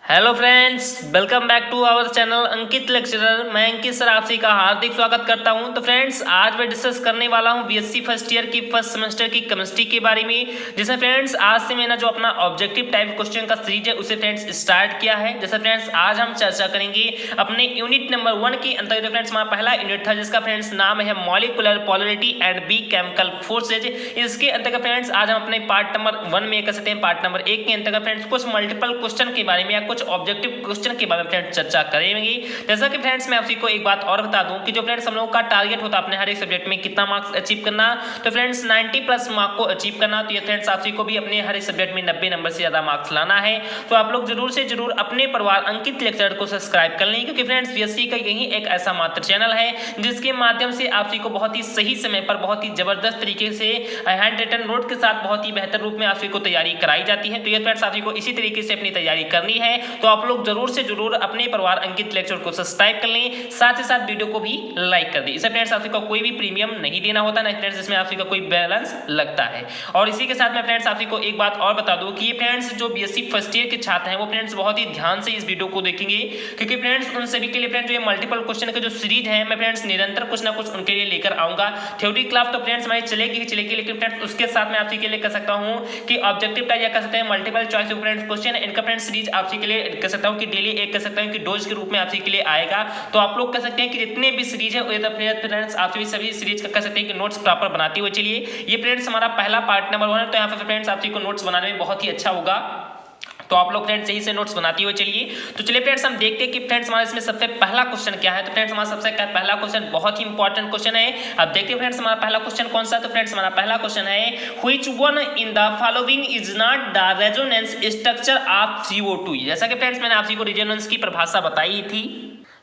Hello friends, welcome back to our channel Ankit lecturer. मैं Ankit sir आप सभी का हार्दिक स्वागत करता हूं। तो फ्रेंड्स, आज मैं डिस्कस करने वाला हूं बीएससी फर्स्ट ईयर की फर्स्ट सेमेस्टर की केमिस्ट्री के बारे में, जिसमें फ्रेंड्स आज से मैंने जो अपना ऑब्जेक्टिव टाइप क्वेश्चन का सीरीज है उसे फ्रेंड्स स्टार्ट किया है। जैसे फ्रेंड्स आज हम चर्चा करेंगे अपने यूनिट नंबर 1 के अंतर्गत। फ्रेंड्स हमारा पहला यूनिट था जिसका फ्रेंड्स नाम है molecular polarity and B chemical forces. इसके अंतर्गत फ्रेंड्स आज हम अपने पार्ट नंबर 1 में कह सकते हैं पार्ट नंबर 1 के अंतर्गत फ्रेंड्स कुछ मल्टीपल क्वेश्चन के बारे में या कुछ ऑब्जेक्टिव क्वेश्चन के बारे में फ्रेंड्स चर्चा करेंगे। जैसा कि फ्रेंड्स मैं आप सभी को एक बात और बता दूं कि जो फ्रेंड्स हम लोगों का टारगेट होता है अपने हर एक सब्जेक्ट में कितना मार्क्स अचीव करना, तो फ्रेंड्स 90 प्लस मार्क को अचीव करना। तो ये फ्रेंड्स आप सभी को भी अपने हर एक सब्जेक्ट में 90 नंबर से ज्यादा मार्क्स लाना है। तो आप लोग जरूर से जरूर अपने परिवार अंकित लेक्चर को सब्सक्राइब कर लें, क्योंकि फ्रेंड्स बीएससी का यही एक ऐसा मात्र चैनल है जिसके माध्यम से आप सभी को बहुत ही सही समय पर बहुत ही जबरदस्त तरीके से हैंड रिटन नोट के साथ बहुत ही बेहतर रूप में आप सभी को तैयारी कराई जाती है। तो ये फ्रेंड्स आप सभी को इसी तरीके से अपनी तैयारी करनी है। तो आप लोग जरूर से जरूर अपने परिवार अंकित लेक्चर को सब्सक्राइब कर लें, साथ ही साथ वीडियो को भी लाइक कर दें। इससे फ्रेंड्स आप सभी को कोई भी प्रीमियम नहीं देना होता ना फ्रेंड्स, इसमें आप सभी का कोई बैलेंस लगता है। और इसी के साथ में फ्रेंड्स आप सभी को एक बात और बता दूं कि ये फ्रेंड्स जो बीएससी फर्स्ट ईयर के छात्र हैं वो फ्रेंड्स बहुत ही ध्यान से इस वीडियो को देखेंगे, क्योंकि फ्रेंड्स उन सभी के लिए फ्रेंड्स जो मल्टीपल क्वेश्चन का जो सीरीज है मैं फ्रेंड्स निरंतर कुछ ना कुछ उनके लिए लेकर आऊंगा। थ्योरी क्लास तो फ्रेंड्स हमारी चलेगी, लेकिन फ्रेंड्स उसके साथ मैं आप सभी के लिए कह सकता हूं कि ऑब्जेक्टिव टाइप या कह सकते हैं मल्टीपल चॉइस फ्रेंड्स क्वेश्चन इनका फ्रेंड्स सीरीज आप सभी के लिए कह सकता हूं कि डेली एक कह सकता हूं कि डोज के रूप में आप सभी के लिए आएगा। तो आप लोग कह सकते हैं कि जितने भी सीरीज है फ्रेंड्स आप सभी सीरीज का कह सकते हैं कि नोट्स प्रॉपर बनाते हुए चलिए। ये फ्रेंड्स हमारा पहला पार्ट नंबर 1 है, तो यहाँ पर फ्रेंड्स आप सभी को नोट्स बनाने में बहुत ही अच्छा होगा। तो आप लोग फ्रेंड्स यही से नोट्स बनाते हुए चलिए। तो चलिए फ्रेंड्स हम देखते हैं कि फ्रेंड्स हमारे इसमें सबसे पहला क्वेश्चन क्या है। तो फ्रेंड्स हमारा सबसे पहला क्वेश्चन बहुत ही इंपॉर्टेंट क्वेश्चन है। अब देखते हैं फ्रेंड्स हमारा पहला क्वेश्चन कौन सा है। तो फ्रेंड्स हमारा पहला क्वेश्चन है which one in the following is not the resonance structure of CO2। जैसा कि फ्रेंड्स मैंने आप सभी को रेजोनेंस की परिभाषा बताई थी।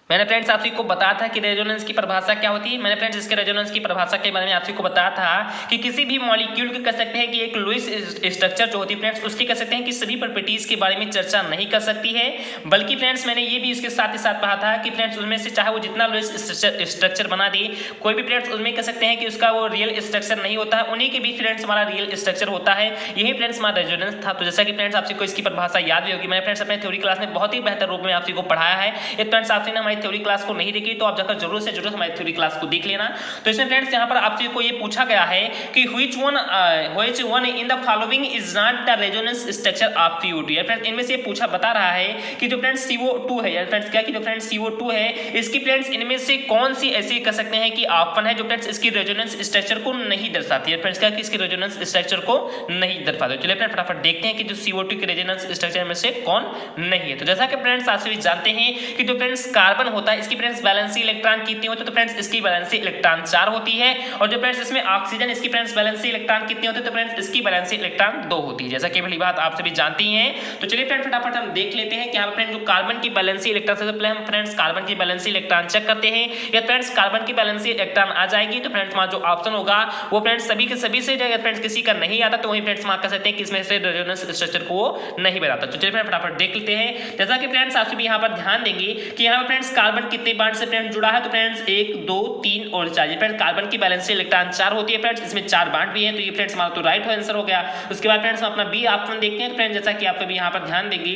मैंने फ्रेंड्स आप सभी को बताया था कि रेजोनेंस की परिभाषा क्या होती है। मैंने फ्रेंड्स इसके रेजोनेंस की परिभाषा के बारे में आप सभी को बताया था कि किसी भी मॉलिक्यूल की कह सकते हैं कि एक लुईस स्ट्रक्चर जो होती है फ्रेंड्स उसकी कह सकते हैं कि सभी प्रॉपर्टीज के बारे में चर्चा नहीं कर सकती है, बल्कि फ्रेंड्स मैंने ये भी इसके साथ ही साथ कहा था कि फ्रेंड्स उसमें से चाहे वो जितना लुईस स्ट्रक्चर बना दे कोई भी फ्रेंड्स उसमें कह सकते हैं कि उसका वो रियल स्ट्रक्चर नहीं होता है, उन्हीं के भी फ्रेंड्स हमारा रियल स्ट्रक्चर होता है। यही फ्रेंड्स हमारा रेजोनेंस था। तो जैसा कि फ्रेंड्स आप सभी को इसकी परिभाषा याद भी होगी, मैंने फ्रेंड्स अपने थ्योरी क्लास में बहुत ही बेहतर रूप में आप सभी को पढ़ाया है। ये फ्रेंड्स आपने हमारी थ्योरी क्लास को नहीं देखी तो आप जाकर जरूर से जरूर हमारी थ्योरी क्लास को देख लेना। तो इसमें फ्रेंड्स यहाँ पर आपसे को ये पूछा गया है कि which one in the following is not the resonance structure of CO2। Friends इनमें से पूछा बता रहा है कि जो फ्रेंड्स CO2 है फ्रेंड्स क्या कि जो फ्रेंड्स CO2 है इसकी फ्रेंड्स इनमें से कौन सी ऐसी कह सकते हैं कि ऑप्शन है जो फ्रेंड्स इसकी रेजोनेंस स्ट्रक्चर को नहीं दर्शाती है। फ्रेंड्स क्या कि इसकी रेजोनेंस स्ट्रक्चर को नहीं दर्शाती है। चलिए फ्रेंड्स फटाफट देखते हैं कि जो CO2 की रेजोनेंस स्ट्रक्चर में से कौन नहीं है। तो जैसा कि फ्रेंड्स आप सभी जानते हैं कि जो फ्रेंड्स कार्बन होता है इसकी फ्रेंड्स वैलेंसी इलेक्ट्रॉन कितनी होती है। तो फ्रेंड्स इसकी वैलेंसी इलेक्ट्रॉन 4 होती है। और जो फ्रेंड्स इसमें ऑक्सीजन इसकी फ्रेंड्स वैलेंसी इलेक्ट्रॉन कितनी होती है। तो फ्रेंड्स इसकी वैलेंसी इलेक्ट्रॉन 2 होती है, जैसा कि पहली बात आप सभी जानती हैं। तो चलिए फ्रेंड्स फटाफट हम देख लेते हैं कि यहाँ पर जो कार्बन की वैलेंसी इलेक्ट्रॉन, सबसे पहले हम फ्रेंड्स कार्बन की वैलेंसी इलेक्ट्रॉन चेक करते हैं। या फ्रेंड्स कार्बन की वैलेंसी इलेक्ट्रॉन आ जाएगी तो फ्रेंड्स हमारा जो ऑप्शन होगा वो फ्रेंड्स सभी के सभी से जाएगा। फ्रेंड्स किसी का नहीं आता तो वही फ्रेंड्स हम कह सकते हैं कि इसमें से रेजोनेंस स्ट्रक्चर को नहीं बनाता। तो चलिए फ्रेंड्स फटाफट देख लेते हैं। जैसा कि फ्रेंड्स आप सभी यहाँ पर ध्यान देंगे कि यहाँ पर फ्रेंड्स कार्बन कितने बॉन्ड से फ्रेंड्स जुड़ा है। तो फ्रेंड्स 1 2 3 और 4। फ्रेंड्स कार्बन की वैलेंसी इलेक्ट्रॉन 4 होती है। फ्रेंड्स इसमें 4 बॉन्ड भी है, तो ये फ्रेंड्स हमारा तो राइट आंसर हो गया। उसके बाद फ्रेंड्स हम अपना बी ऑप्शन देखते हैं। फ्रेंड्स जैसा कि आप भी यहाँ पर ध्यान देंगे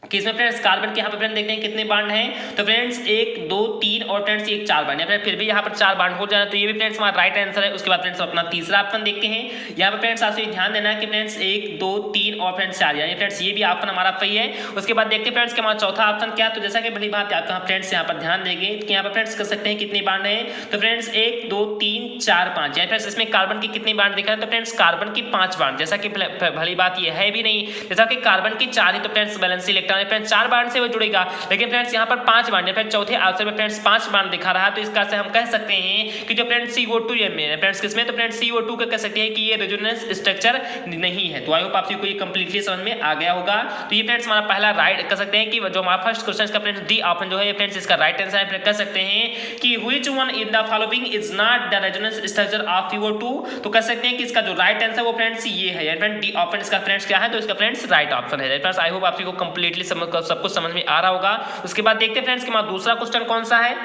कि इसमें फ्रेंड्स कार्बन के यहाँ पर फ्रेंड्स देखते हैं कितने बॉन्ड हैं। तो फ्रेंड्स 1 2 3 और फ्रेंड्स ये 4 बॉन्ड है। फिर भी यहाँ पर 4 बॉन्ड हो जाए तो ये भी फ्रेंड्स हमारा राइट आंसर है। उसके बाद फ्रेंड्स अपना तीसरा ऑप्शन देखते हैं। यहाँ पर फ्रेंड्स आपसे ध्यान देना है कि फ्रेंड्स 1 2 3 और फ्रेंड्स 4 यानी फ्रेंड्स ये भी ऑप्शन हमारा सही है। उसके बाद देखते हैं फ्रेंड्स कि हमारा चौथा ऑप्शन क्या। तो जैसा कि बड़ी बात है फ्रेंड्स यहाँ पर ध्यान देंगे कि यहाँ पर फ्रेंड्स कर सकते हैं कितने बॉन्ड है। तो फ्रेंड्स 1 2 3 4 5 यानी फ्रेंड्स इसमें कार्बन की कितने बॉन्ड दिख रहे हैं। तो फ्रेंड्स कार्बन की 5 बॉन्ड, जैसा कि भली बात ये है भी नहीं, जैसा कि कार्बन की 4 ही तो फ्रेंड्स वैलेंसी इलेक्ट्रॉन है। फ्रेंड्स 4 बॉन्ड से वो जुड़ेगा, लेकिन फ्रेंड्स यहाँ पर 5 बॉन्ड है। फ्रेंड्स चौथे ऑप्शन में फ्रेंड्स 5 बॉन्ड दिखा रहा है, तो इसका से हम कह सकते हैं कि जो फ्रेंड्स CO2 है फ्रेंड्स किसमें, तो फ्रेंड्स CO2 का कह सकते हैं कि ये रेजोनेंस स्ट्रक्चर नहीं है। तो आई होप आप सभी को ये कंप्लीटली समझ में आ गया होगा। तो ये फ्रेंड्स हमारा पहला राइट कह सकते हैं कि जो हमारा फर्स्ट क्वेश्चन का फ्रेंड्स डी ऑप्शन जो है फ्रेंड्स इसका राइट आंसर है। कह सकते हैं कि which one in the following is not the resonance structure of CO2। तो कह सकते हैं कि इसका जो राइट आंसर वो फ्रेंड्स ये है। फ्रेंड्स डी ऑप्शन इसका फ्रेंड्स क्या है, तो इसका फ्रेंड्स राइट ऑप्शन है। फ्रेंड्स आई होप आप सभी को कंप्लीटली सब कुछ समझ में आ रहा होगा। उसके बाद देखते हैं फ्रेंड्स कि हमारा दूसरा क्वेश्चन कौन सा है।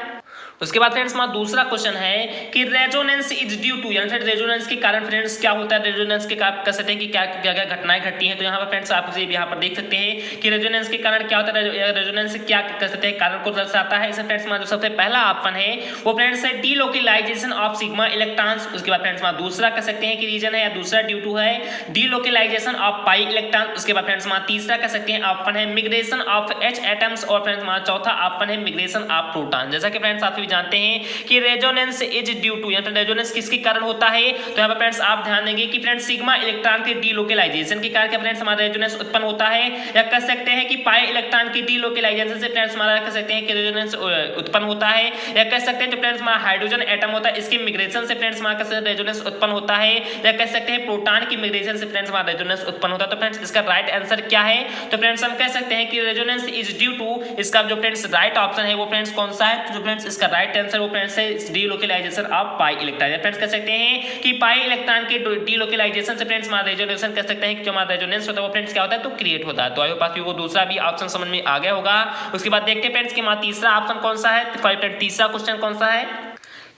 उसके बाद फ्रेंड्स हमारा दूसरा क्वेश्चन है कि रेजोनेंस इज ड्यू टू, यानी फिर रेजोनेंस के कारण फ्रेंड्स क्या होता है, रेजोनेंस के कारण कह सकते हैं कि क्या क्या क्या घटनाएं घटती हैं। तो यहाँ पर फ्रेंड्स आप यहाँ पर देख सकते हैं कि रेजोनेंस के कारण क्या होता है, रेजोनेंस क्या कह सकते हैं कारण को दर्शाता है। इसमें फ्रेंड्स हमारा जो सबसे पहला ऑप्शन है वो फ्रेंड्स है डीलोकेलाइजेशन ऑफ सिग्मा इलेक्ट्रॉन्स। उसके बाद फ्रेंड्स हमारा दूसरा कह सकते हैं कि रीजन है या दूसरा ड्यू टू है डीलोकेलाइजेशन ऑफ पाई इलेक्ट्रॉन। उसके बाद फ्रेंड्स हमारा तीसरा कह सकते हैं ऑप्शन है मिग्रेशन ऑफ एच एटम्स, और फ्रेंड्स हमारा चौथा ऑप्शन है मिग्रेशन ऑफ प्रोटॉन। जैसा कि फ्रेंड्स आप भी जानते हैं कि रेजोनेंस इज ड्यू टू, या फिर रेजोनेंस किसके कारण होता है, तो यहाँ पर फ्रेंड्स आप ध्यान देंगे कि फ्रेंड्स सिग्मा इलेक्ट्रॉन के डीलोकेलाइजेशन के कारण क्या फ्रेंड्स हमारा रेजोनेंस उत्पन्न होता है, या कह सकते हैं कि पाई इलेक्ट्रॉन की डीलोकेलाइजेशन से फ्रेंड्स हमारा कह सकते हैं कि रेजोनेंस उत्पन्न होता है, या कह सकते हैं जो फ्रेंड्स हमारा हाइड्रोजन एटम होता है इसके मिग्रेशन से फ्रेंड्स हमारा कैसे रेजोनेंस उत्पन्न होता है, या कह सकते हैं प्रोटॉन की मिग्रेशन से फ्रेंड्स हमारा रेजोनेंस उत्पन्न होता है। तो फ्रेंड्स इसका राइट आंसर क्या है, तो फ्रेंड्स हम कह सकते हैं कि रेजोनेंस इज ड्यू टू, इसका जो फ्रेंड्स राइट ऑप्शन है वो फ्रेंड्स कौन सा है, तो जो फ्रेंड्स इसका राइट आंसर वो फ्रेंड्स है delocalisation of pi electron. Friends कह सकते हैं कि पाई इलेक्ट्रॉन के डीलोकेलाइजेशन से फ्रेंड्स हमारा रेजोनेंस कह सकते हैं कि जो हमारा रेजोनेंस होता है वो फ्रेंड्स क्या होता है, तो क्रिएट होता है। तो आई होप आप को दूसरा भी ऑप्शन समझ में आ गया होगा। उसके बाद देखते हैं फ्रेंड्स कि हमारा तीसरा ऑप्शन कौन सा है, तो तीसरा क्वेश्चन कौन सा है।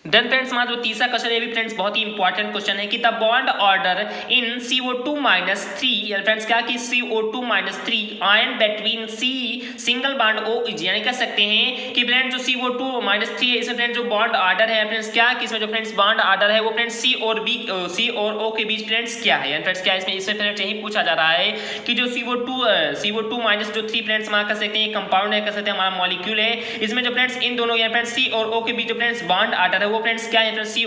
देन फ्रेंड्स हमारा जो तीसरा क्वेश्चन है भी फ्रेंड्स बहुत ही इंपॉर्टेंट क्वेश्चन है कि the bond order in CO2-3, यानी फ्रेंड्स क्या कि CO2-3 ion between C single bond O is, यानी कह सकते हैं कि फ्रेंड्स जो CO2-3 है इसमें फ्रेंड्स जो बॉन्ड ऑर्डर है फ्रेंड्स क्या कि इसमें जो फ्रेंड्स बॉन्ड ऑर्डर है वो फ्रेंड्स C और O के बीच फ्रेंड्स क्या है, यानी फ्रेंड्स क्या इसमें फ्रेंड्स यही पूछा जा रहा है कि जो CO2-3 फ्रेंड्स हमारा कह सकते हैं कंपाउंड है, कह सकते हैं हमारा मॉलिक्यूल है, इसमें जो फ्रेंड्स इन दोनों यानी फ्रेंड्स C और O के बीच जो फ्रेंड्स बॉन्ड ऑर्डर है वो फ्रेंड्स क्या है, C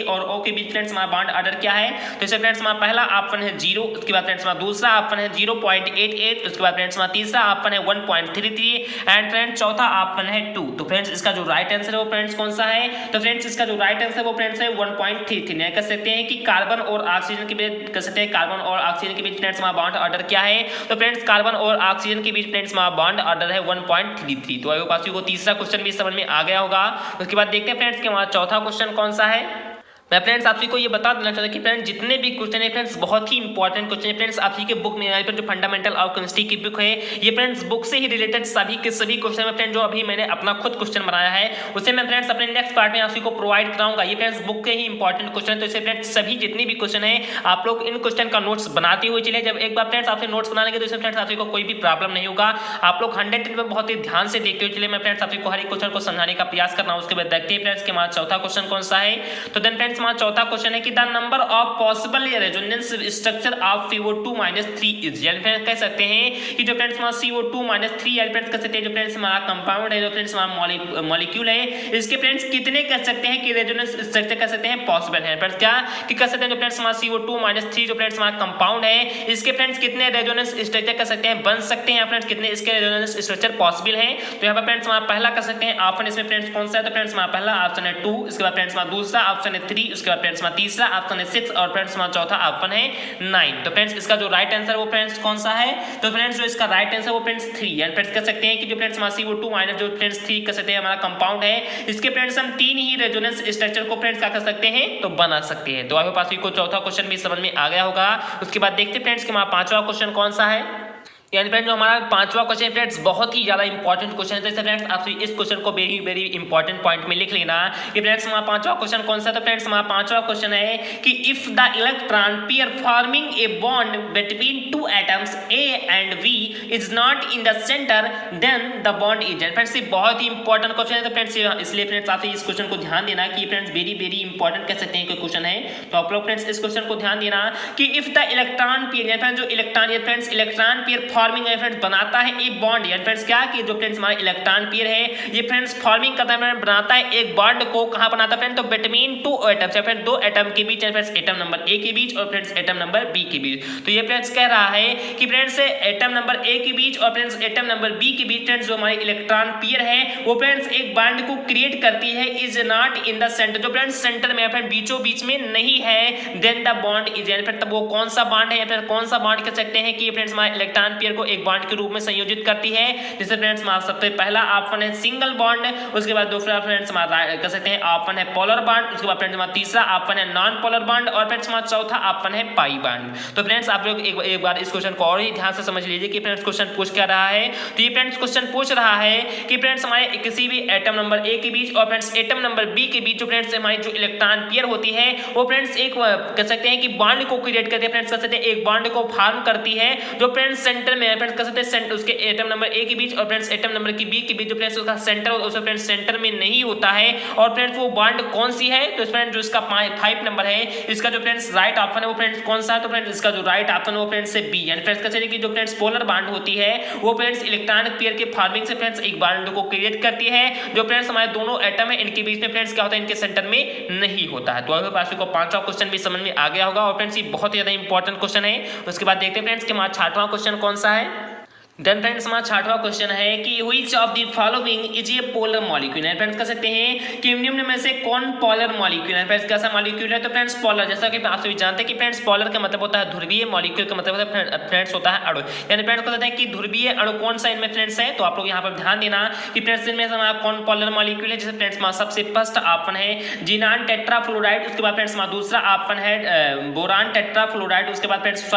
और O के बीच फ्रेंड्स हमारा बॉन्ड ऑर्डर क्या है, तो इसमें फ्रेंड्स हमारा पहला ऑप्शन है 0, उसके बाद फ्रेंड्स हमारा दूसरा ऑप्शन है 0.88, उसके बाद फ्रेंड्स हमारा तीसरा ऑप्शन है 1.33 एंड फ्रेंड्स चौथा ऑप्शन है 2। तो फ्रेंड्स इसका जो राइट आंसर है वो फ्रेंड्स कौन सा है, तो फ्रेंड्स इसका जो राइट आंसर वो फ्रेंड्स है 1.33, यानी कह सकते हैं कि कार्बन और ऑक्सीजन के बीच कह सकते हैं कार्बन और ऑक्सीजन के बीच फ्रेंड्स हमारा बॉन्ड ऑर्डर क्या है, तो फ्रेंड्स कार्बन और ऑक्सीजन के बीच फ्रेंड्स हमारा बॉन्ड ऑर्डर है 1.33। तो आई होप आप को तीसरा क्वेश्चन भी समझ में आ गया होगा। उसके बाद देखते हैं फ्रेंड्स कि हमारा चौथा क्वेश्चन कौन सा है। मैं फ्रेंड्स आप सभी को ये बता देना चाहता हूं कि फ्रेंड्स जितने भी क्वेश्चन है फ्रेंड्स बहुत ही इंपॉर्टेंट क्वेश्चन है फ्रेंड्स। आप सभी के बुक में यहाँ पर जो फंडामेंटल ऑफ केमिस्ट्री की बुक है ये फ्रेंड्स बुक से ही रिलेटेड सभी के सभी क्वेश्चन में फ्रेंड्स जो अभी मैंने अपना खुद क्वेश्चन बनाया है उसे मैं फ्रेंड्स अपने नेक्स्ट पार्ट में आप सभी को प्रोवाइड कराऊंगा। ये फ्रेंड्स बुक के ही इंपॉर्टेंट क्वेश्चन है, तो इसे फ्रेंड्स सभी जितने भी क्वेश्चन है आप लोग इन क्वेश्चन का नोट्स बनाते हुए चले। जब एक बार फ्रेंड्स आपसे नोट्स बना लेंगे तो इसमें फ्रेंड्स आप सभी को कोई भी प्रॉब्लम नहीं होगा। आप लोग 100 में बहुत ही ध्यान से देखते हुए चले। मैं फ्रेंड्स आप सभी को हर एक क्वेश्चन को समझाने का प्रयास कर रहा हूँ। उसके बाद देखते हैं फ्रेंड्स कि हमारा चौथा क्वेश्चन कौन सा है। तो देन फ्रेंड्स हमारा चौथा क्वेश्चन कि the number of possible resonance structure of CO2-3 is, यानी फ्रेंड्स कह सकते हैं कि जो फ्रेंड्स हमारा CO2-3 यानी फ्रेंड्स कह सकते हैं जो फ्रेंड्स हमारा कंपाउंड है जो फ्रेंड्स हमारा मॉलिक्यूल है इसके फ्रेंड्स कितने कह सकते हैं कि रेजोनेंस स्ट्रक्चर कह सकते हैं पॉसिबल है। फ्रेंड्स क्या कि कह सकते हैं जो फ्रेंड्स हमारा CO2-3 जो फ्रेंड्स हमारा कंपाउंड है इसके फ्रेंड्स कितने रेजोनेंस स्ट्रक्चर कह सकते हैं बन सकते हैं, फ्रेंड्स कितने इसके रेजोनेंस स्ट्रक्चर पॉसिबल है। तो यहाँ पर फ्रेंड्स हमारा पहला कह सकते हैं ऑप्शन इसमें फ्रेंड्स कौन सा है, तो फ्रेंड्स हमारा पहला ऑप्शन है 2, इसके बाद फ्रेंड्स हमारा दूसरा ऑप्शन है 3, उसके बाद फ्रेंड्स हमारा तीसरा ऑप्शन है 6 और फ्रेंड्स हमारा चौथा ऑप्शन है 9। तो फ्रेंड्स इसका जो राइट आंसर वो फ्रेंड्स कौन सा है, तो फ्रेंड्स जो इसका राइट आंसर वो फ्रेंड्स 3 यानी फ्रेंड्स कह सकते हैं कि जो फ्रेंड्स हमारा CO2- जो फ्रेंड्स 3 कह सकते हैं हमारा कंपाउंड है इसके फ्रेंड्स हम 3 ही रेजोनेंस स्ट्रक्चर को फ्रेंड्स क्या कर सकते हैं तो बना सकते हैं। तो आई होप आप सभी को चौथा क्वेश्चन भी समझ में आ गया होगा। उसके बाद देखते हैं फ्रेंड्स कि हमारा पांचवा क्वेश्चन कौन सा है। यानी फ्रेंड्स जो हमारा पांचवा क्वेश्चन फ्रेंड्स बहुत ही ज्यादा इंपॉर्टेंट क्वेश्चन है। जैसे फ्रेंड्स आप इस क्वेश्चन को वेरी वेरी इंपॉर्टेंट पॉइंट में लिख लेना कि फ्रेंड्स हमारा पांचवा क्वेश्चन कौन सा। तो फ्रेंड्स हमारा पांचवा क्वेश्चन है कि if the electron pair forming a bond between two atoms A and V is not in the centre then the bond is. Friends ये बहुत ही इंपॉर्टेंट क्वेश्चन है। तो फ्रेंड्स इसलिए फ्रेंड्स आप इस क्वेश्चन को ध्यान देना कि फ्रेंड्स वेरी वेरी इंपॉर्टेंट कह सकते हैं कोई क्वेश्चन है। तो आप लोग फ्रेंड्स इस क्वेश्चन को ध्यान देना कि इफ द इलेक्ट्रॉन पेयर जो electron friends electron pair forming friends बनाता है एक बॉन्ड यानी फ्रेंड्स क्या कि जो फ्रेंड्स हमारा इलेक्ट्रॉन पेयर है ये फ्रेंड्स फॉर्मिंग करता है बनाता है एक बॉन्ड को कहां बनाता है फ्रेंड्स तो बिटवीन टू एटम्स या फ्रेंड्स दो एटम के बीच फ्रेंड्स एटम नंबर A के बीच और फ्रेंड्स एटम नंबर B के बीच। तो ये फ्रेंड्स कह रहा है कि फ्रेंड्स एटम नंबर A के बीच और फ्रेंड्स एटम नंबर B के बीच फ्रेंड्स जो हमारी इलेक्ट्रॉन पेयर है वो फ्रेंड्स एक बॉन्ड को क्रिएट करती है is not in the centre जो फ्रेंड्स सेंटर में फ्रेंड्स बीचों बीच में नहीं है देन द बॉन्ड इज यानी फिर तब वो कौन सा बॉन्ड है या फिर कौन सा बॉन्ड कह सकते हैं कि फ्रेंड्स हमारा इलेक्ट्रॉन पेयर पेयर को एक बॉन्ड के रूप में संयोजित करती है। जिससे फ्रेंड्स हमारा सबसे पहला ऑप्शन है सिंगल बॉन्ड, उसके बाद दूसरा फ्रेंड्स हमारा कह सकते हैं ऑप्शन है पोलर बॉन्ड, उसके बाद फ्रेंड्स हमारा तीसरा ऑप्शन है नॉन पोलर बॉन्ड और फ्रेंड्स हमारा चौथा ऑप्शन है पाई बॉन्ड। तो फ्रेंड्स आप लोग एक बार इस क्वेश्चन को और ही ध्यान से समझ लीजिए कि फ्रेंड्स क्वेश्चन पूछ क्या रहा है। तो ये फ्रेंड्स क्वेश्चन पूछ रहा है कि फ्रेंड्स हमारे किसी भी एटम नंबर ए के बीच और फ्रेंड्स एटम नंबर बी के बीच जो फ्रेंड्स हमारी जो इलेक्ट्रॉन पेयर होती है वो फ्रेंड्स एक कह सकते हैं कि बॉन्ड को क्रिएट करती है, फ्रेंड्स कह सकते हैं एक बॉन्ड को फॉर्म करती है जो फ्रेंड्स सेंटर में है, फ्रेंड्स कह सकते हैं उसके एटम नंबर ए के बीच और फ्रेंड्स एटम नंबर की बी के बीच जो फ्रेंड्स उसका सेंटर उसका फ्रेंड्स सेंटर में नहीं होता है। और फ्रेंड्स वो बॉन्ड कौन सी है, तो फ्रेंड्स जो इसका 5 नंबर है इसका जो फ्रेंड्स राइट ऑप्शन है वो फ्रेंड्स कौन सा है, तो फ्रेंड्स इसका जो राइट ऑप्शन है वो फ्रेंड्स से बी। यानी फ्रेंड्स कह सकते हैं कि जो फ्रेंड्स पोलर बॉन्ड होती है वो फ्रेंड्स इलेक्ट्रॉनिक पेयर के फॉर्मिंग से फ्रेंड्स एक बॉन्ड को क्रिएट करती है जो फ्रेंड्स हमारे दोनों एटम है इनके बीच में फ्रेंड्स क्या होता है, इनके सेंटर में नहीं होता है। तो अगर आपको पांचवा क्वेश्चन भी समझ में आ गया होगा और फ्रेंड्स ये बहुत ही ज्यादा इंपॉर्टेंट क्वेश्चन है। उसके बाद देखते हैं फ्रेंड्स कि हमारा छठवां क्वेश्चन कौन सा है। देन फ्रेंड्स हमारा छठवां क्वेश्चन है कि which of the following is a polar molecule है। फ्रेंड्स कह सकते हैं कि निम्न में से कौन पोलर मॉलिक्यूल है। फ्रेंड्स कैसा मॉलिक्यूल है, तो फ्रेंड्स पोलर, जैसा कि आप सभी जानते हैं कि फ्रेंड्स पोलर का मतलब होता है ध्रुवीय, मॉलिक्यूल का मतलब होता है फ्रेंड्स होता है अणु। यानी फ्रेंड्स कह सकते हैं कि ध्रुवीय अणु कौन सा इनमें फ्रेंड्स है, तो आप लोग यहाँ पर ध्यान देना कि फ्रेंड्स इनमें से हमारा कौन पोलर मॉलिक्यूल है। जैसे फ्रेंड्स हमारा सबसे फर्स्ट ऑप्शन है जिनान टेट्राफ्लोराइड, उसके बाद फ्रेंड्स हमारा दूसरा ऑप्शन है बोरान टेट्राफ्लोराइड, उसके बाद फ्रेंड्स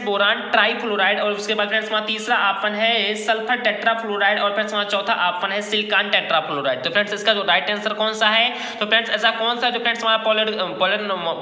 बोरान ट्राइफ्लोराइड और उसके बाद फ्रेंड्स हमारा तीसरा ऑप्शन है सल्फर टेट्राफ्लोराइड और फ्रेंड्स हमारा चौथा ऑप्शन है सिलिकॉन टेट्राफ्लोराइड। तो फ्रेंड्स इसका जो राइट आंसर कौन सा है, तो फ्रेंड्स ऐसा कौन सा जो फ्रेंड्स हमारा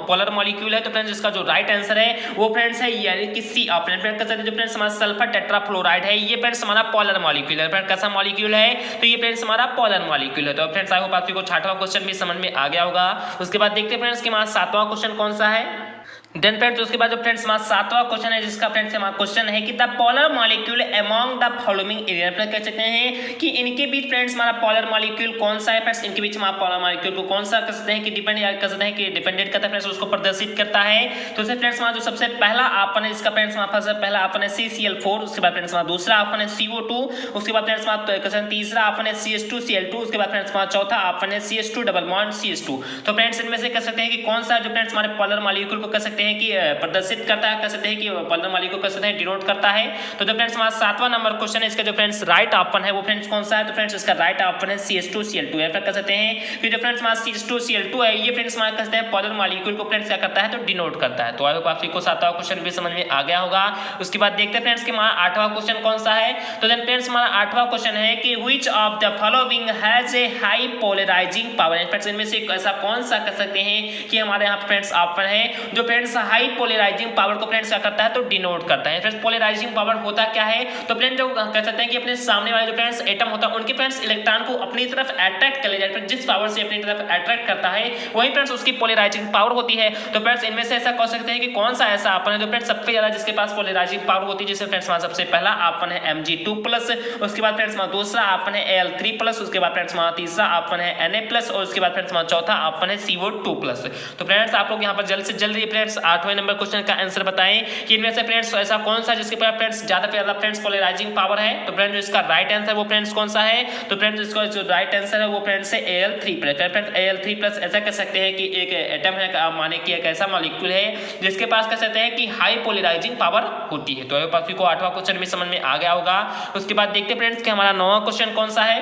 पोलर मॉलिक्यूल है, तो फ्रेंड्स इसका जो राइट आंसर है वो फ्रेंड्स है यानी कि सी ऑप्शन। फ्रेंड्स कह सकते हैं जो फ्रेंड्स हमारा सल्फर टेट्राफ्लोराइड है ये फ्रेंड्स हमारा पोलर मॉलिक्यूल है। फ्रेंड्स कैसा मॉलिक्यूल है, तो ये फ्रेंड्स हमारा पोलर मॉलिक्यूल है। तो फ्रेंड्स आई होप आपको छठवां क्वेश्चन भी समझ में आ गया होगा। उसके बाद देखते हैं फ्रेंड्स कि हमारा सातवां क्वेश्चन कौन सा है। देन फ्रेंड्स उसके बाद जो फ्रेंड्स हमारा सातवां क्वेश्चन है जिसका फ्रेंड्स हमारा क्वेश्चन है कि the polar molecule among the following area. Friends कह सकते हैं कि इनके बीच फ्रेंड्स हमारा पोलर मॉलिक्यूल कौन सा है। फ्रेंड्स इनके बीच हमारा पोलर मॉलिक्यूल को कौन सा कर सकते हैं कि डिपेंडेंट करता है फ्रेंड्स उसको प्रदर्शित करता है। तो फ्रेंड्स हमारा जो सबसे पहला ऑप्शन है जिसका फ्रेंड्स हमारा पहला ऑप्शन है CCl4, उसके बाद फ्रेंड्स हमारा दूसरा ऑप्शन है CO2, उसके बाद फ्रेंड्स हमारा तीसरा ऑप्शन है CH2Cl2, उसके बाद फ्रेंड्स हमारा चौथा ऑप्शन है CH2 डबल बॉन्ड CH2। तो फ्रेंड्स इनमें से कह सकते हैं कि कौन सा जो फ्रेंड्स हमारे पोलर मॉलिक्यूल को कह सकते हैं कि प्रदर्शित करता है, कह सकते हैं कि पोलर मॉलिक्यूल कह सकते हैं डिनोट करता है। तो जो फ्रेंड्स हमारा सातवां नंबर क्वेश्चन है इसका जो फ्रेंड्स राइट ऑप्शन है वो फ्रेंड्स कौन सा है, तो फ्रेंड्स इसका राइट ऑप्शन है CH2Cl2 है। फिर कह सकते हैं कि जो फ्रेंड्स हमारा CH2Cl2 है ये फ्रेंड्स हमारा कहते हैं पोलर मॉलिक्यूल को फ्रेंड्स क्या करता है, तो डिनोट करता है। तो आई होप आपको सातवां क्वेश्चन भी समझ में आ गया होगा। उसके बाद देखते हैं फ्रेंड्स कि हमारा आठवां क्वेश्चन कौन सा है। तो देन फ्रेंड्स हमारा आठवां क्वेश्चन है कि which of the following has a high polarising power. Friends इनमें से ऐसा कौन सा कह सकते हैं कि हमारे यहाँ फ्रेंड्स ऑप्शन है जो फ्रेंड्स हाई पोलराइजिंग पावर को फ्रेंड्स क्या करता है, तो डिनोट करता है। फ्रेंड्स पोलराइजिंग पावर होता क्या है, तो फ्रेंड्स जो कह सकते हैं कि अपने सामने वाले जो फ्रेंड्स एटम होता है उनके फ्रेंड्स इलेक्ट्रॉन को अपनी तरफ अट्रैक्ट कर ले जाए, जिस पावर से अपनी तरफ अट्रैक्ट करता है वही फ्रेंड्स उसकी पोलराइजिंग पावर होती है। तो फ्रेंड्स इनमें से ऐसा कह सकते हैं कि कौन सा ऐसा ऑप्शन है जो फ्रेंड्स सबसे ज्यादा जिसके पास पोलराइजिंग पावर होती है। जैसे फ्रेंड्स सबसे पहला ऑप्शन है Mg2+, उसके बाद फ्रेंड्स दूसरा ऑप्शन है Al3+, उसके बाद फ्रेंड्स तीसरा ऑप्शन है Na+, और उसके बाद फ्रेंड्स चौथा ऑप्शन है CO2+। तो फ्रेंड्स आप लोग यहाँ पर जल्द से जल्द फ्रेंड्स आठवें नंबर क्वेश्चन का आंसर बताएं कि इनमें से फ्रेंड्स ऐसा कौन सा जिसके पास फ्रेंड्स ज्यादा से ज्यादा फ्रेंड्स पोलराइजिंग पावर है। तो फ्रेंड्स इसका राइट आंसर वो फ्रेंड्स कौन सा है, तो फ्रेंड्स इसका जो राइट आंसर है वो फ्रेंड्स है Al3+। फ्रेंड्स Al3+ ऐसा कह सकते हैं कि एक एटम है माने कि एक ऐसा मॉलिक्यूल है जिसके पास कह सकते हैं कि हाई पोलराइजिंग पावर होती है। तो आपको आठवां क्वेश्चन भी समझ में आ गया होगा। उसके बाद देखते हैं फ्रेंड्स कि हमारा नौवां क्वेश्चन कौन सा है।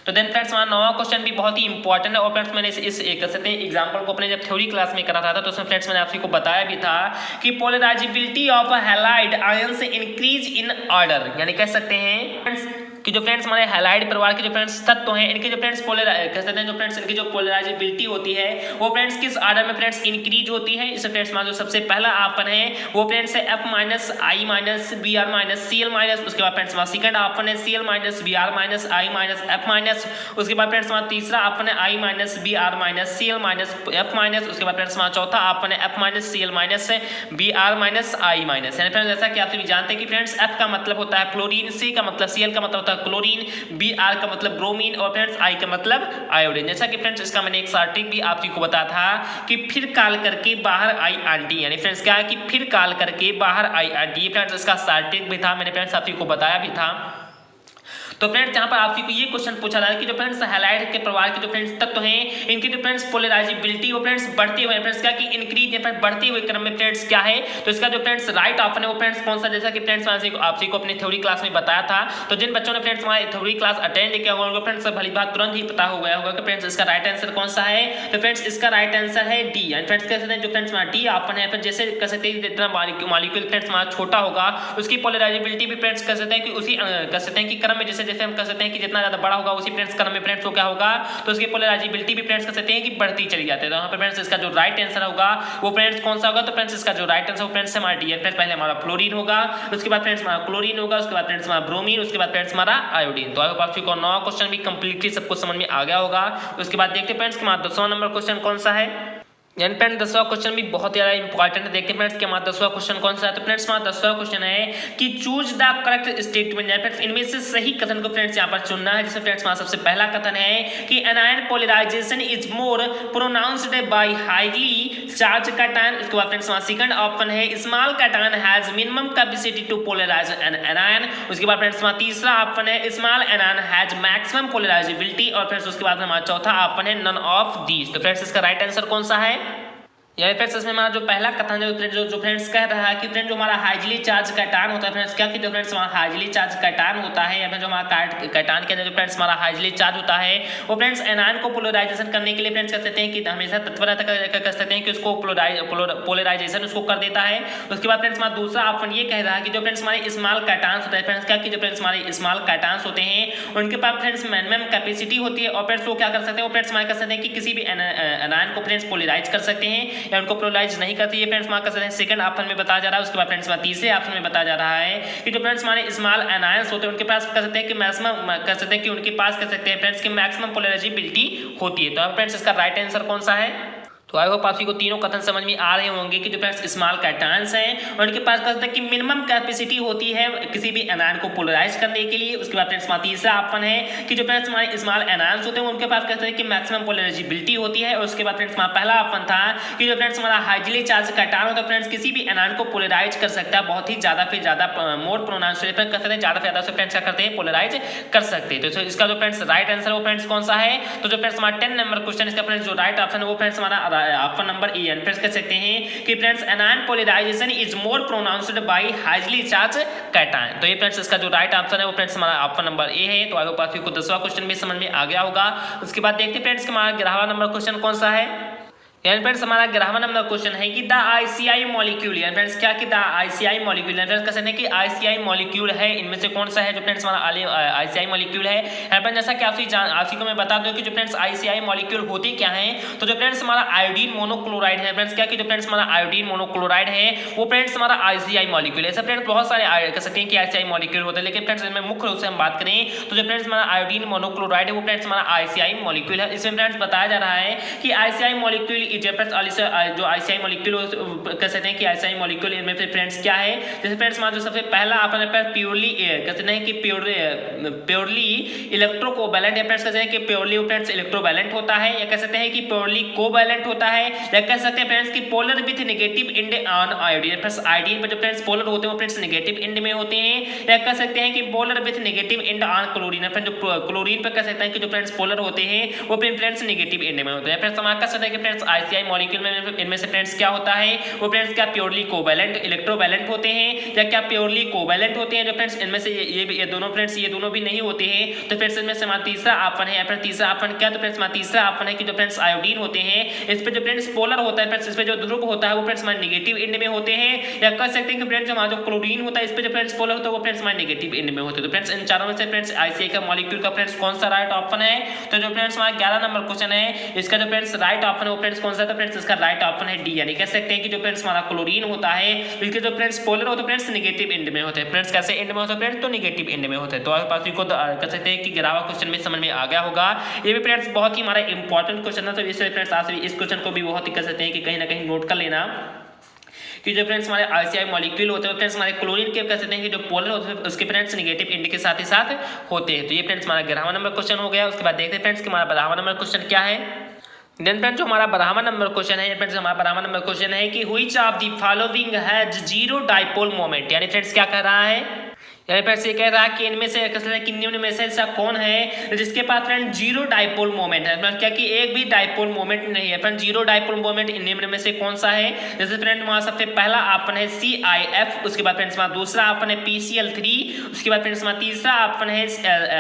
तो देन फ्रेंड्स हमारा नौवां क्वेश्चन भी बहुत ही इंपॉर्टेंट है और फ्रेंड्स मैंने इस कह सकते हैं एग्जांपल को अपने जब थ्योरी क्लास में करा था तो उसमें फ्रेंड्स मैंने आपको बताया भी था कि polarisability of halide ions increase in order. यानी कह सकते हैं फ्रेंड्स कि जो फ्रेंड्स हमारे हैलाइड परिवार के जो फ्रेंड्स तत्व हैं इनके जो फ्रेंड्स कह सकते हैं जो फ्रेंड्स इनकी जो पोलराइजेबिलिटी होती है वो फ्रेंड्स किस ऑर्डर में फ्रेंड्स इंक्रीज होती है। इस फ्रेंड्स हमारा जो सबसे पहला ऑप्शन है वो फ्रेंड्स है F- I- Br- Cl-, उसके बाद फ्रेंड्स हमारा सेकंड ऑप्शन है Cl- Br- I- F-, उसके बाद फ्रेंड्स हमारा तीसरा ऑप्शन है I- Br- Cl- F-, उसके बाद फ्रेंड्स हमारा चौथा ऑप्शन है F- Cl- Br- I-। यानी फ्रेंड्स जैसा कि आप सभी जानते हैं कि फ्रेंड्स F का मतलब होता है फ्लोरीन, C का मतलब Cl का मतलब होता है क्लोरीन, Br का मतलब ब्रोमीन और फ्रेंड्स I का मतलब आयोडीन। जैसा कि फ्रेंड्स इसका मैंने एक शॉर्ट ट्रिक भी आप सभी को बताया था कि फिर कॉल करके बाहर आई आंटी। यानी फ्रेंड्स क्या है कि फिर कॉल करके बाहर आई आंटी, फ्रेंड्स इसका शॉर्ट ट्रिक भी था, मैंने फ्रेंड्स आप सभी को बताया भी था। तो फ्रेंड्स यहाँ पर आपसे ये क्वेश्चन पूछा रहा है कि जो फ्रेंड्स हैलाइड के प्रवाह के जो फ्रेंड्स तत्व हैं इनकी जो फ्रेंड्स पोलराइजेबिलिटी वो फ्रेंड्स बढ़ती हुई फ्रेंड्स क्या कि इंक्रीज या फ्रेंड्स बढ़ती हुई क्रम में फ्रेंड्स क्या है। तो इसका जो फ्रेंड्स राइट ऑप्शन है वो फ्रेंड्स कौन सा, जैसा कि फ्रेंड्स आपसे को अपनी थ्योरी क्लास में बताया था। तो जिन बच्चों ने फ्रेंड्स हमारी थ्योरी क्लास अटेंड किया होगा उनको फ्रेंड्स भली बात तुरंत ही पता हो गया होगा कि फ्रेंड्स इसका राइट आंसर कौन सा है। तो फ्रेंड्स इसका राइट आंसर है डी। एंड फ्रेंड्स कह सकते हैं जो फ्रेंड्स डी ऑप्शन है, फिर जैसे कह सकते हैं जितना मॉलिक्यूल फ्रेंड्स हमारा छोटा होगा उसकी पोलराइजेबिलिटी भी फ्रेंड्स कह सकते हैं कि उसी कह सकते हैं कि क्रम में जैसे जैसे हम कह सकते हैं कि जितना ज्यादा बड़ा होगा उसी फ्रेंड्स क्रम में फ्रेंड्स को क्या होगा तो उसकी पोलराइजेबिलिटी भी फ्रेंड्स कह सकते हैं कि बढ़ती चली जाती है। तो यहाँ पे फ्रेंड्स इसका जो राइट आंसर होगा वो फ्रेंड्स कौन सा होगा। तो फ्रेंड्स इसका जो राइट आंसर फ्रेंड्स हमारा डी है। फ्रेंड्स पहले हमारा फ्लोरीन होगा, उसके बाद फ्रेंड्स हमारा क्लोरीन होगा, उसके बाद फ्रेंड्स हमारा ब्रोमीन, उसके बाद फ्रेंड्स हमारा आयोडीन। तो आपको आपको नौ क्वेश्चन भी कंप्लीटली सबको समझ में आ गया होगा। उसके बाद देखते हैं फ्रेंड्स कि हमारा 10वां नंबर क्वेश्चन कौन सा है। यानी फ्रेंड्स 10वां क्वेश्चन भी बहुत ज़्यादा इंपॉर्टेंट है। देखते हैं फ्रेंड्स कि हमारा 10वां क्वेश्चन कौन सा है। तो फ्रेंड्स हमारा 10वां क्वेश्चन है कि चूज द करेक्ट स्टेटमेंट। यानी फ्रेंड्स इनमें से सही कथन को फ्रेंड्स यहाँ पर चुनना है। जिसमें फ्रेंड्स हमारा सबसे पहला कथन है कि anion polarisation is more pronounced by highly charged cation. उसके बाद फ्रेंड्स हमारा सेकंड ऑप्शन है small cation has minimum capacity to polarise an anion. उसके बाद फ्रेंड्स हमारा तीसरा ऑप्शन है small anion has maximum polarisability. और फ्रेंड्स उसके बाद हमारा चौथा ऑप्शन है नन ऑफ दीज। तो फ्रेंड्स इसका राइट आंसर कौन सा है। यानी फ्रेंड्स इसमें हमारा जो पहला कथन है जो फ्रेंड्स कह रहा है कि फ्रेंड जो हमारा हाइजली चार्ज कैटायन होता है फ्रेंड्स क्या कि जो फ्रेंड्स हमारा हाइजली चार्ज कैटायन होता है या फिर जो हमारा कैटायन के अंदर जो फ्रेंड्स हमारा हाइजली चार्ज होता है वो फ्रेंड्स एनायन को पोलराइजेशन करने के लिए फ्रेंड्स कह सकते हैं कि हमेशा तत्परता कर सकते हैं कि उसको पोलराइजेशन उसको कर देता है। उसके बाद फ्रेंड्स हमारा दूसरा ऑप्शन ये कह रहा है कि जो फ्रेंड्स हमारे स्मॉल कैटायंस होता है फ्रेंड्स क्या कि जो फ्रेंड्स हमारे स्मॉल कैटायंस होते हैं उनके पास फ्रेंड्स मिनिमम कैपेसिटी होती है और फ्रेंड्स वो क्या कर सकते हैं वो फ्रेंड्स हमारे कर सकते हैं कि किसी भी एनायन को फ्रेंड्स पोलराइज कर सकते हैं या उनको पोलराइज नहीं करती है। फ्रेंड्स मार्क कर सकते हैं सेकंड ऑप्शन में बताया जा रहा है। उसके बाद फ्रेंड्स तीसरे ऑप्शन में बताया जा रहा है कि जो फ्रेंड्स हमारे स्मॉल एनायंस होते हैं उनके पास कर सकते हैं कि मैक्सिमम कर सकते हैं कि उनके पास कर सकते हैं फ्रेंड्स की मैक्सिमम पोलराइजेबिलिटी होती है। तो अब फ्रेंड्स इसका राइट आंसर कौन सा है। तो आई होप आप को तीनों कथन समझ में आ रहे होंगे कि जो फ्रेंड्स स्मॉल कैटायंस हैं और उनके पास कहते हैं कि मिनिमम कैपेसिटी होती है किसी भी एनायन को पोलराइज करने के लिए। उसके बाद फ्रेंड्स तीसरा ऑप्शन है कि जो फ्रेंड्स हमारे स्मॉल एनायंस होते हैं उनके पास कहते हैं कि मैक्सिमम पोलराइजेबिलिटी होती है। और उसके बाद फ्रेंड्स पहला ऑप्शन था कि जो फ्रेंड्स हमारा हाइजली चार्ज कैटायन होता है फ्रेंड्स किसी भी एनायन को पोलराइज कर सकता है बहुत ही ज्यादा फिर ज्यादा मोर प्रोनाउंस कर सकते हैं ज्यादा से ज्यादा फ्रेंड्स क्या करते हैं पोलराइज कर सकते हैं। तो इसका जो फ्रेंड्स राइट आंसर वो फ्रेंड्स कौन सा है। तो जो फ्रेंड्स हमारा 10 नंबर क्वेश्चन इसका फ्रेंड्स जो राइट ऑप्शन है वो फ्रेंड्स हमारा ऑप्शन नंबर फ्रेंड्स कह सकते हैं कि friends anion polarisation is more pronounced by highly charge cation. तो ये फ्रेंड्स इसका जो राइट आंसर है वो फ्रेंड्स हमारा ऑप्शन नंबर ए है। तो आई होप आपको 10वां क्वेश्चन भी समझ में आ गया होगा। उसके बाद देखते हैं फ्रेंड्स कि हमारा 11वां नंबर क्वेश्चन कौन सा है। यानी फ्रेंड्स हमारा 11वां नंबर क्वेश्चन है कि द आईसीआई मॉलिक्यूल। यानी फ्रेंड्स क्या कि द आईसीआई मॉलिक्यूल फ्रेंड्स कह सकते हैं कि आईसीआई मॉलिक्यूल है इनमें से कौन सा है जो फ्रेंड्स हमारा आईसीआई मॉलिक्यूल है। फ्रेंड्स जैसा कि आपसी को मैं बता दूं कि जो फ्रेंड्स आईसीआई मॉलिक्यूल होती क्या है। तो जो फ्रेंड्स हमारा आयोडीन मोनोक्लोराइड है फ्रेंड्स क्या कि जो फ्रेंड्स हमारा आयोडीन मोनोक्लोराइड है वो फ्रेंड्स हमारा आईसीआई मॉलिक्यूल है। ऐसे फ्रेंड्स बहुत सारे कह सकते हैं कि आईसीआई मॉलिक्यूल होते हैं लेकिन फ्रेंड्स इनमें मुख्य रूप से हम बात करें तो जो फ्रेंड्स हमारा आयोडीन मोनोक्लोराइड है वो फ्रेंड्स हमारा आईसीआई मॉलिक्यूल है। इसमें फ्रेंड्स बताया जा रहा है कि आईसीआई मॉलिक्यूल इज फ्रेंड्स जो आईसीआई मॉलिक्यूल कह सकते हैं कि आईसीआई मॉलिक्यूल इनमें से फ्रेंड्स क्या है। जैसे फ्रेंड्स हमारा जो सबसे पहला ऑप्शन है प्योरली कहते हैं कि प्योरली इलेक्ट्रोकोवैलेंट है। फ्रेंड्स कहते हैं कि प्योरली फ्रेंड्स इलेक्ट्रोवैलेंट होता है या कह सकते हैं कि प्योरली कोवैलेंट होता है या कह सकते हैं फ्रेंड्स कि polar with negative and on iodine. Friends iodine पर जो फ्रेंड्स पोलर होते हैं वो फ्रेंड्स नेगेटिव एंड में होते हैं या कह सकते हैं कि polar with negative and on chlorine. Friends जो क्लोरीन पर कह सकते हैं कि जो फ्रेंड्स पोलर होते हैं वो फ्रेंड्स नेगेटिव एंड में होते हैं। फ्रेंड्स हम कह सकते हैं कि फ्रेंड्स आईसीआई मॉलिक्यूल में इनमें से फ्रेंड्स क्या होता है वो फ्रेंड्स क्या प्योरली कोवैलेंट इलेक्ट्रोवैलेंट होते हैं या क्या प्योरली कोवैलेंट होते हैं। जो फ्रेंड्स इनमें से ये दोनों फ्रेंड्स ये दोनों भी नहीं होते हैं। तो फ्रेंड्स इनमें से हमारा तीसरा ऑप्शन है। फिर तीसरा ऑप्शन क्या तो फ्रेंड्स हमारा तीसरा ऑप्शन है कि जो फ्रेंड्स आयोडीन होते हैं इस पे जो फ्रेंड्स पोलर होता है फ्रेंड्स इस पे जो ध्रुव होता है वो फ्रेंड्स हमारे नेगेटिव एंड में होते हैं या कह सकते हैं कि फ्रेंड्स हमारा जो क्लोरीन होता है इस पे जो फ्रेंड्स पोलर होता है वो फ्रेंड्स हमारे नेगेटिव एंड में होते हैं। तो फ्रेंड्स इन चारों में से फ्रेंड्स आईसीआई का मॉलिक्यूल का फ्रेंड्स कौन सा राइट ऑप्शन है। तो जो फ्रेंड्स हमारा 11 नंबर क्वेश्चन है इसका जो फ्रेंड्स राइट ऑप्शन है वो फ्रेंड्स कौन सा। तो फ्रेंड्स इसका राइट ऑप्शन है डी। यानी कह सकते हैं कि जो फ्रेंड्स हमारा क्लोरीन होता है इसके जो फ्रेंड्स पोलर होते हैं फ्रेंड्स नेगेटिव एंड में होते हैं। फ्रेंड्स कैसे एंड में होते हैं फ्रेंड्स तो नेगेटिव एंड में होते हैं। तो आपके पास को कह सकते हैं कि 11वां क्वेश्चन में समझ में आ गया होगा। ये भी फ्रेंड्स बहुत ही हमारा इंपॉर्टेंट क्वेश्चन है। तो इसलिए फ्रेंड्स आज इस क्वेश्चन को भी बहुत ही कह सकते हैं कि कहीं ना कहीं नोट कर लेना कि जो फ्रेंड्स हमारे आईसीआई मॉलिक्यूल होते हैं फ्रेंड्स हमारे क्लोरीन के कह सकते हैं कि जो पोलर होते हैं उसके फ्रेंड्स नेगेटिव एंड के साथ ही साथ होते हैं। तो ये फ्रेंड्स हमारा 11वां नंबर क्वेश्चन हो गया। उसके बाद देखते हैं फ्रेंड्स कि हमारा 12वां नंबर क्वेश्चन क्या है। देन फ्रेंड्स जो हमारा 12वां नंबर क्वेश्चन है फ्रेंड्स हमारा 12वां नंबर क्वेश्चन है कि which of the following has zero dipole moment. यानी फ्रेंड्स क्या कह रहा है यानी फ्रेंड्स ये कह रहा है कि इनमें से कि निम्न में से ऐसा कौन है जिसके पास फ्रेंड जीरो डाइपोल मोमेंट है, मतलब क्या कि एक भी डाइपोल मोमेंट नहीं है। फ्रेंड जीरो डाइपोल मोमेंट निम्न में से कौन सा है? जैसे फ्रेंड वहां सबसे पहला ऑप्शन है CIF, उसके बाद फ्रेंड्स वहां दूसरा ऑप्शन है PCl3, उसके बाद फ्रेंड्स वहां तीसरा ऑप्शन है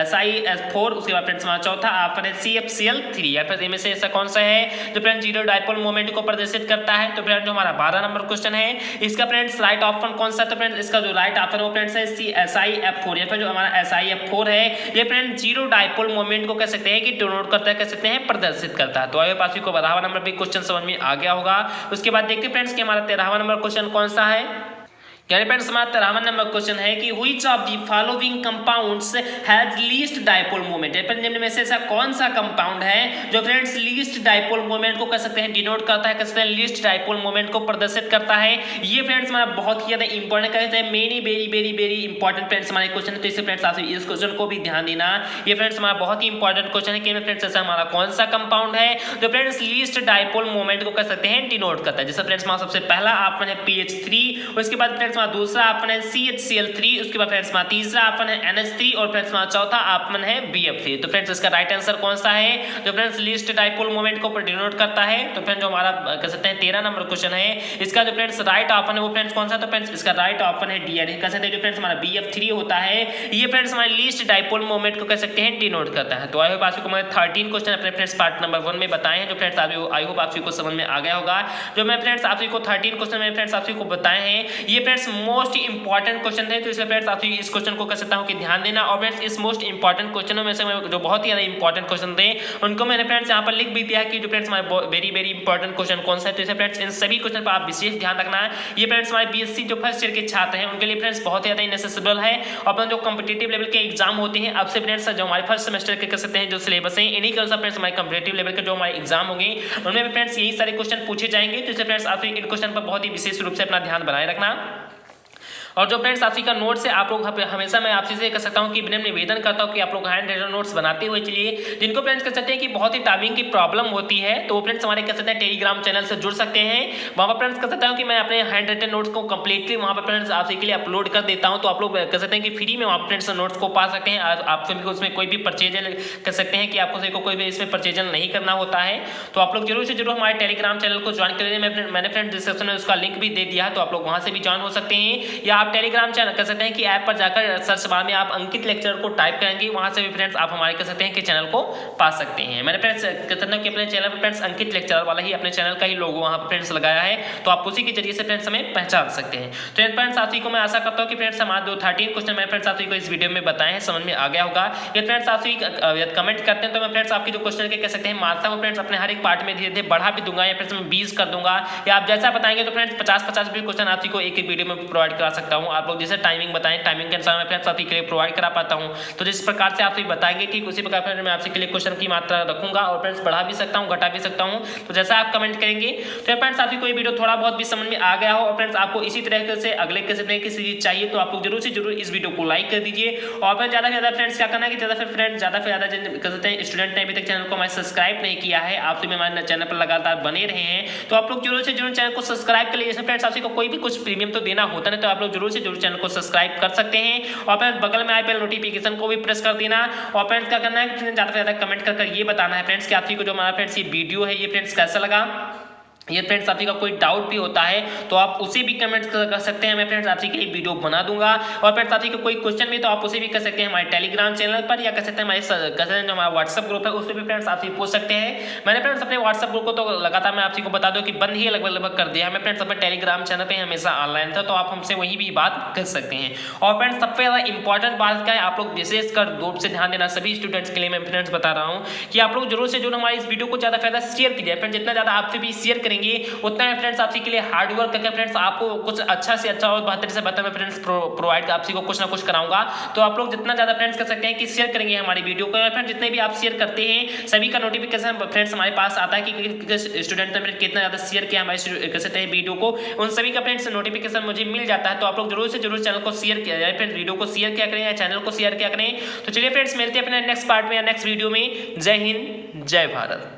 SiS4, उसके बाद फ्रेंड्स वहां चौथा ऑप्शन है CFCl3। या फिर इनमें से ऐसा कौन सा है जो फ्रेंड जीरो डाइपोल मोमेंट को प्रदर्शित करता है? तो फ्रेंड जो हमारा 12 नंबर क्वेश्चन है इसका फ्रेंड्स राइट ऑप्शन कौन सा? तो फ्रेंड्स इसका जो राइट ऑप्शन वो फ्रेंड्स है SiF4। या फिर जो हमारा SiF4 है ये फ्रेंड जीरो डाइपोल मोमेंट को कह सकते हैं कि डिनोट करता है, कह सकते हैं प्रदर्शित करता है। तो आई होप आप को 12वां नंबर पे क्वेश्चन समझ में आ गया होगा। उसके बाद देखते हैं फ्रेंड्स कि हमारा 13वां नंबर क्वेश्चन कौन सा है। यानी फ्रेंड्स हमारा 13वां नंबर क्वेश्चन है कि which of the following compounds has least dipole moment. निम्न में से ऐसा कौन सा कंपाउंड है जो फ्रेंड्स लीस्ट डाइपोल मोमेंट को कह सकते हैं डिनोट करता है, कह सकते हैं लीस्ट डाइपोल मोमेंट को प्रदर्शित करता है। ये फ्रेंड्स हमारा बहुत ही ज्यादा इंपॉर्टेंट कहते हैं, मेनी वेरी इंपॉर्टेंट फ्रेंड्स हमारे क्वेश्चन है। तो इससे फ्रेंड्स आप इस क्वेश्चन को भी ध्यान देना। ये फ्रेंड्स हमारा बहुत ही इंपॉर्टेंट क्वेश्चन है कि फ्रेंड्स ऐसा हमारा कौन सा कंपाउंड है जो फ्रेंड्स लीस्ट डाइपोल मोमेंट को कह सकते हैं डिनोट करता है। जैसे फ्रेंड्स हमारा सबसे पहला ऑप्शन है PH3, उसके बाद फ्रेंड्स हमारा दूसरा ऑप्शन CHCl3, उसके बाद फ्रेंड्स तीसरा ऑप्शन है NH3 और फ्रेंड्स चौथा ऑप्शन है BF3। तो फ्रेंड्स इसका राइट आंसर कौन सा है जो फ्रेंड्स लीस्ट डाइपोल मोमेंट को डिनोट करता है? तो फ्रेंड्स जो हमारा कह सकते हैं 13 नंबर क्वेश्चन है इसका जो फ्रेंड्स राइट ऑप्शन है वो फ्रेंड्स कौन सा? तो फ्रेंड्स इसका राइट ऑप्शन है D, कह सकते हैं जो फ्रेंड्स हमारा BF3 होता है ये फ्रेंड्स हमारे लीस्ट डाइपोल मोमेंट को कह सकते हैं डिनोट करता है। तो आई होप आपको मैं 13 क्वेश्चन अपने फ्रेंड्स पार्ट नंबर 1 में बताए हैं जो फ्रेंड्स आई होप आपको समझ में आ गया होगा। जो मैं फ्रेंड्स आपको 13 क्वेश्चन में फ्रेंड्स आपको बताए हैं ये फ्रेंड्स मोस्ट इंपॉर्टेंट क्वेश्चन थे। तो इसलिए फ्रेंड्स आप इस क्वेश्चन को कह सकता हूं कि ध्यान देना। और फ्रेंड्स इस मोस्ट इंपॉर्टेंट क्वेश्चनों में से जो बहुत ही ज्यादा इंपॉर्टेंट क्वेश्चन थे उनको मैंने फ्रेंड्स यहां पर लिख भी दिया कि जो फ्रेंड्स हमारे वेरी इंपॉर्टेंट क्वेश्चन कौन सा है। तो इसे फ्रेंड्स इन सभी क्वेश्चन पर आप विशेष ध्यान रखना है। ये फ्रेंड्स हमारे BSc जो फर्स्ट ईयर के छात्र हैं उनके लिए फ्रेंड्स बहुत ही ज्यादा इनेसेसिबल है। और जो कॉम्पिटिटिव लेवल के एग्जाम होते हैं अब से फ्रेंड्स जो हमारे फर्स्ट सेमेस्टर के कह सकते हैं जो सिलेबस है इन्हीं के अनुसार फ्रेंड्स हमारे कॉम्पिटिटिव लेवल के जो हमारे एग्जाम होंगे उनमें भी फ्रेंड्स यही सारे क्वेश्चन पूछे जाएंगे। तो इसे फ्रेंड्स आप इन क्वेश्चन पर बहुत ही विशेष रूप से अपना ध्यान बनाए रखना। और जो फ्रेंड्स आपसी का नोट्स है आप लोग हमेशा मैं आपसे से कह सकता हूं कि निवेदन करता हूं कि आप लोग हैंड रिटन नोट्स बनाते हुए चलिए। जिनको फ्रेंड्स कह सकते हैं कि बहुत ही टाइमिंग की प्रॉब्लम होती है तो वो फ्रेंड्स हमारे कह सकते हैं टेलीग्राम चैनल से जुड़ सकते हैं। वहां पर फ्रेंड्स कह सकता हूं कि मैं अपने हैंड रिटन नोट्स को कंप्लीटली वहां पर फ्रेंड्स आपसे के लिए अपलोड कर देता हूं। तो आप लोग कह सकते हैं कि फ्री में वहां पर फ्रेंड्स नोट्स को पा सकते हैं। आप सभी को उसमें कोई भी परचेजन कह सकते हैं कि आपको सभी को कोई भी इसमें परचेजन नहीं करना होता है। तो आप लोग जरूर से जरूर हमारे टेलीग्राम चैनल को ज्वाइन करिए। मैंने फ्रेंड्स डिस्क्रिप्शन में उसका लिंक भी दे दिया है तो आप लोग वहां से भी ज्वाइन हो सकते हैं। या आप टेलीग्राम चैनल कह सकते हैं कि ऐप पर जाकर सर्च बार में आप अंकित लेक्चर को टाइप करेंगे वहां से भी फ्रेंड्स आप हमारे कह सकते हैं कि चैनल को पा सकते हैं। मैंने फ्रेंड्स कहते हैं कि अपने चैनल पर फ्रेंड्स अंकित लेक्चर वाला ही अपने चैनल का ही लोगो वहां पर फ्रेंड्स लगाया है तो आप उसी के जरिए से फ्रेंड्स हमें पहचान सकते हैं। तो फ्रेंड्स साथी को मैं आशा करता हूं कि फ्रेंड्स हमारे 13 क्वेश्चन मैं फ्रेंड्स साथी को इस वीडियो में बताए हैं समझ में आ गया होगा। ये फ्रेंड्स साथी कमेंट करते हैं तो मैं फ्रेंड्स आपकी जो क्वेश्चन के कह सकते हैं मार्क्स वो फ्रेंड्स अपने हर एक पार्ट में धीरे धीरे बढ़ा भी दूंगा या फ्रेंड्स मैं 20 कर दूंगा या आप जैसा बताएंगे तो फ्रेंड्स 50 भी क्वेश्चन आपकी को एक वीडियो में प्रोवाइड करा सकता हूं। आप लोग जैसे टाइमिंग बताएं टाइमिंग के अनुसार मैं फ्रेंड्स आपके लिए प्रोवाइड करा पाता हूं। तो जिस प्रकार से आप बताएंगे ठीक उसी प्रकार फ्रेंड्स मैं आपके लिए क्वेश्चन की मात्रा रखूंगा और फ्रेंड्स बढ़ा भी सकता हूं घटा भी सकता हूं। तो जैसा आप कमेंट करेंगे तो फ्रेंड्स आपकी कोई वीडियो थोड़ा बहुत भी समझ में आ गया हो और फ्रेंड्स आपको इसी तरह से अगले किसी तरह की सीरीज चाहिए तो आप लोग जरूर से जरूर इस वीडियो को लाइक कर दीजिए। और फिर ज्यादा से ज्यादा फ्रेंड्स क्या करना है कि ज्यादा से ज्यादा कर सकते हैं स्टूडेंट ने अभी तक चैनल को हमारे सब्सक्राइब नहीं किया है आप सभी हमारे चैनल पर लगातार बने रहे हैं तो आप लोग जरूर से जरूर चैनल को सब्सक्राइब कर लीजिए। फ्रेंड्स आपको कोई भी कुछ प्रीमियम तो देना होता है तो आप लोग जरूर से जरूर चैनल को सब्सक्राइब कर सकते हैं और फिर बगल में आए बेल नोटिफिकेशन को भी प्रेस कर देना। और फ्रेंड्स क्या करना है ज्यादा से ज्यादा कमेंट कर ये बताना है फ्रेंड्स कि आपको जो हमारा फ्रेंड्स ये वीडियो है ये फ्रेंड्स कैसा लगा। ये फ्रेंड्स आपका कोई डाउट भी होता है तो आप उसे भी कमेंट कर सकते हैं। मैं फ्रेंड्स आपके लिए वीडियो बना दूंगा और फ्रेंड्स आपका कोई क्वेश्चन भी तो आप उसे भी कर सकते हैं हमारे टेलीग्राम चैनल पर या कर सकते हैं हमारे जो हमारा व्हाट्सएप ग्रुप है उसमें भी फ्रेंड्स आपसे पूछ सकते हैं। मैंने फ्रेंड्स अपने व्हाट्सएप ग्रुप को तो लगातार मैं आपको बता दूं कि बंद ही लगभग कर दिया है। मैं फ्रेंड्स अपने टेलीग्राम चैनल पर हमेशा ऑनलाइन था तो आप हमसे वहीं भी बात कर सकते हैं। और फ्रेंड्स सबसे ज़्यादा इंपॉर्टेंट बात क्या है आप लोग विशेषकर रूप से ध्यान देना सभी स्टूडेंट्स के लिए मैं फ्रेंड्स बता रहा हूँ कि आप लोग जरूर से जरूर हमारी इस वीडियो को ज़्यादा फायदा शेयर कीजिए। फ्रेंड्स जितना ज़्यादा आपसे भी शेयर करेंगे उतना फ्रेंड्स आपसे के लिए हार्ड वर्क करके फ्रेंड्स आपको कुछ अच्छा से अच्छा और बेहतर से बेहतर मैं फ्रेंड्स प्रोवाइड आपसे को कुछ ना कुछ कराऊंगा। तो आप लोग जितना ज्यादा फ्रेंड्स कर सकते हैं कि शेयर करेंगे हमारी वीडियो को फ्रेंड्स जितने भी आप शेयर करते हैं सभी का नोटिफिकेशन फ्रेंड्स हमारे पास आता है कि स्टूडेंट ने कितना ज्यादा शेयर किया हमारे कर सकते हैं वीडियो को उन सभी का फ्रेंड्स नोटिफिकेशन मुझे मिल जाता है। तो आप लोग जरूर से जरूर चैनल को शेयर किया जाए फ्रेंड्स वीडियो को शेयर किया करें या चैनल को शेयर किया करें। तो चलिए फ्रेंड्स मिलते हैं अपने नेक्स्ट पार्ट में या नेक्स्ट वीडियो में। जय हिंद जय भारत।